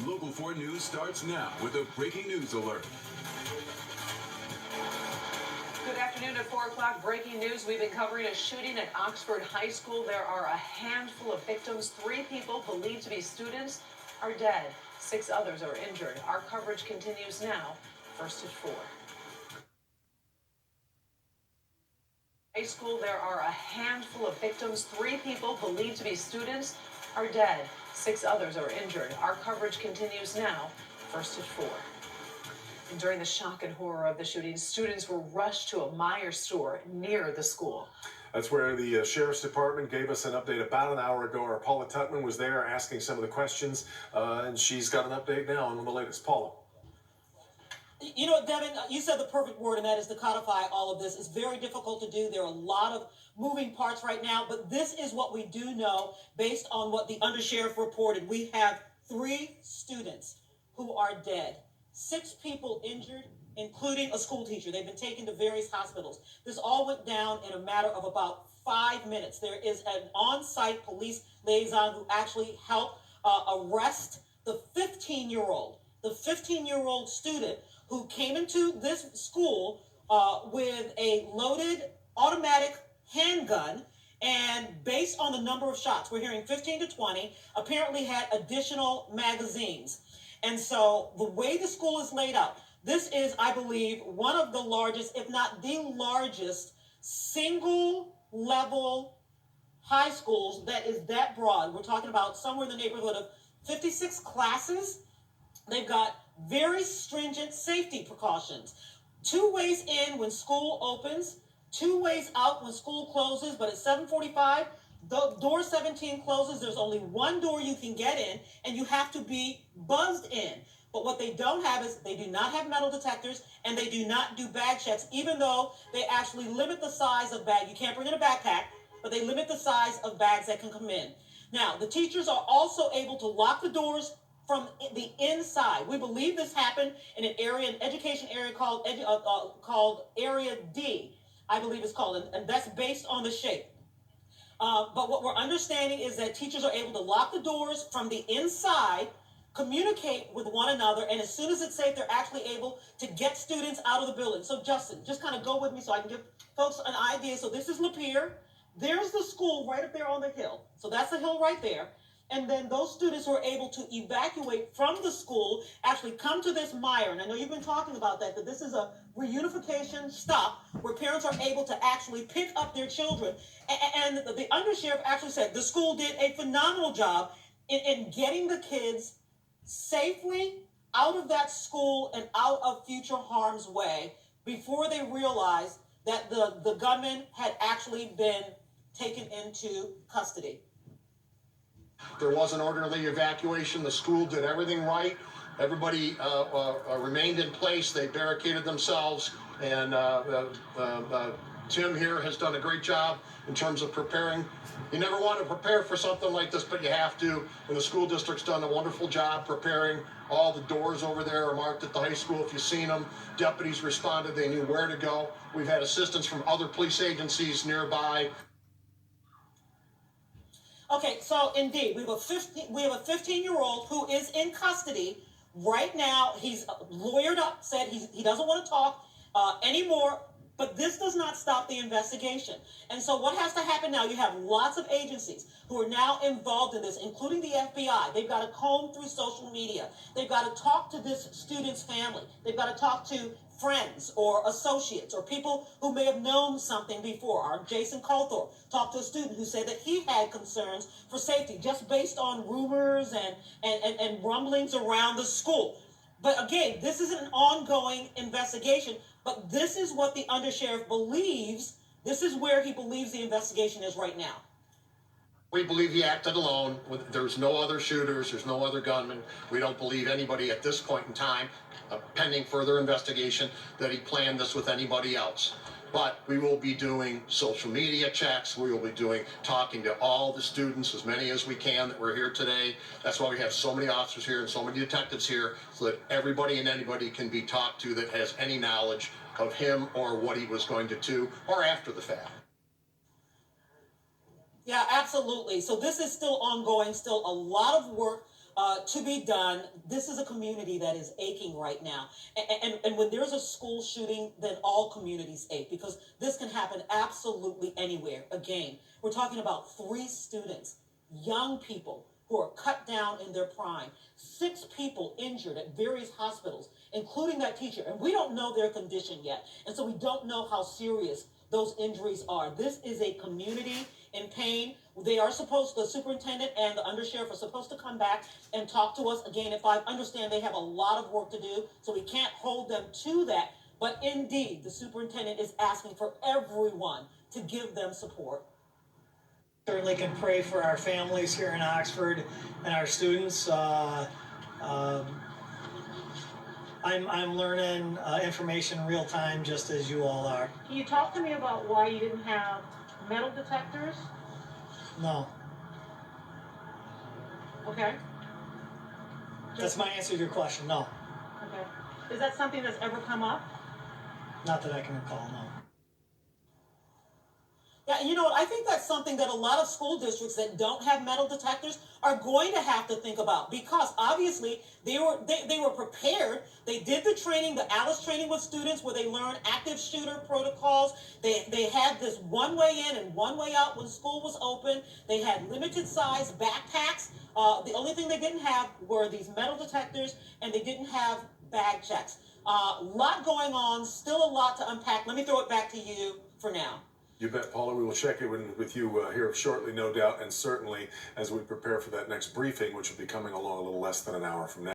Local 4 News starts now with a breaking news alert. Good afternoon. At 4 o'clock, breaking news. We've been covering a shooting at Oxford High School. There are a handful of victims. 3 people believed to be students are dead. 6 others are injured. Our coverage continues now. First at 4. High school, there are a handful of victims. 3 people believed to be students are dead. 6 others are injured. Our coverage continues now. First at 4. And during the shock and horror of the shooting, students were rushed to a Meijer store near the school. That's where the Sheriff's Department gave us an update about an hour ago. Our Paula Tutman was there asking some of the questions, and she's got an update now on the latest. Paula. You know, Devin, you said the perfect word, and that is to codify all of this. It's very difficult to do. There are a lot of moving parts right now, but this is what we do know based on what the undersheriff reported. We have 3 students who are dead, 6 people injured, including a school teacher. They've been taken to various hospitals. This all went down in a matter of about 5 minutes. There is an on-site police liaison who actually helped arrest the 15-year-old student who came into this school with a loaded automatic handgun, and based on the number of shots, we're hearing 15 to 20, apparently had additional magazines. And so the way the school is laid out, this is, I believe, one of the largest, if not the largest, single-level high schools that is that broad. We're talking about somewhere in the neighborhood of 56 classes. They've got very stringent safety precautions. 2 ways in when school opens, 2 ways out when school closes, but at 7:45, the door 17 closes. There's only 1 door you can get in, and you have to be buzzed in. But what they don't have is they do not have metal detectors, and they do not do bag checks, even though they actually limit the size of bag. You can't bring in a backpack, but they limit the size of bags that can come in. Now, the teachers are also able to lock the doors from the inside. We believe this happened in an area, an education area called Area D, I believe it's called, and that's based on the shape. But what we're understanding is that teachers are able to lock the doors from the inside, communicate with one another, and as soon as it's safe, they're actually able to get students out of the building. So Justin, just kind of go with me so I can give folks an idea. So this is Lapeer. There's the school right up there on the hill. So that's the hill right there. And then those students who are able to evacuate from the school actually come to this Meijer. And I know you've been talking about that this is a reunification stop where parents are able to actually pick up their children. And the undersheriff actually said the school did a phenomenal job in getting the kids safely out of that school and out of future harm's way before they realized that the gunman had actually been taken into custody. There was an orderly evacuation. The school did everything right. Everybody remained in place. They barricaded themselves. And Tim here has done a great job in terms of preparing. You never want to prepare for something like this, but you have to. And the school district's done a wonderful job preparing. All the doors over there are marked at the high school. If you've seen them, deputies responded. They knew where to go. We've had assistance from other police agencies nearby. Okay, so indeed, we have a 15-year-old who is in custody right now. He's lawyered up, said he doesn't want to talk anymore, but this does not stop the investigation. And so what has to happen now, you have lots of agencies who are now involved in this, including the FBI. They've got to comb through social media. They've got to talk to this student's family. They've got to talk to friends or associates or people who may have known something before. Our Jason Colthorpe talked to a student who said that he had concerns for safety just based on rumors and rumblings around the school. But again, this is an ongoing investigation, but this is what the undersheriff believes. This is where he believes the investigation is right now. We believe he acted alone. There's no other shooters. There's no other gunmen. We don't believe anybody at this point in time, pending further investigation, that he planned this with anybody else. But we will be doing social media checks. We will be talking to all the students, as many as we can that were here today. That's why we have so many officers here and so many detectives here, so that everybody and anybody can be talked to that has any knowledge of him or what he was going to do or after the fact. Yeah, absolutely. So this is still ongoing, still a lot of work to be done. This is a community that is aching right now. And when there's a school shooting, then all communities ache because this can happen absolutely anywhere. Again, we're talking about 3 students, young people who are cut down in their prime, 6 people injured at various hospitals, including that teacher. And we don't know their condition yet. And so we don't know how serious those injuries are. This is a community in pain. The superintendent and the undersheriff are supposed to come back and talk to us again at 5. Understand they have a lot of work to do, so we can't hold them to that. But indeed, the superintendent is asking for everyone to give them support. Certainly can pray for our families here in Oxford and our students. I'm learning information real time just as you all are. Can you talk to me about why you didn't have metal detectors? No, Okay. that's my answer to your question. No, Okay. Is that something that's ever come up? not that I can recall. No. Yeah, you know what? I think that's something that a lot of school districts that don't have metal detectors are going to have to think about because obviously they were prepared. They did the training, the ALICE training with students where they learned active shooter protocols. They had this one way in and one way out when school was open. They had limited size backpacks. The only thing they didn't have were these metal detectors, and they didn't have bag checks. A lot going on, still a lot to unpack. Let me throw it back to you for now. You bet, Paula. We will check in with you here shortly, no doubt, and certainly as we prepare for that next briefing, which will be coming along a little less than an hour from now.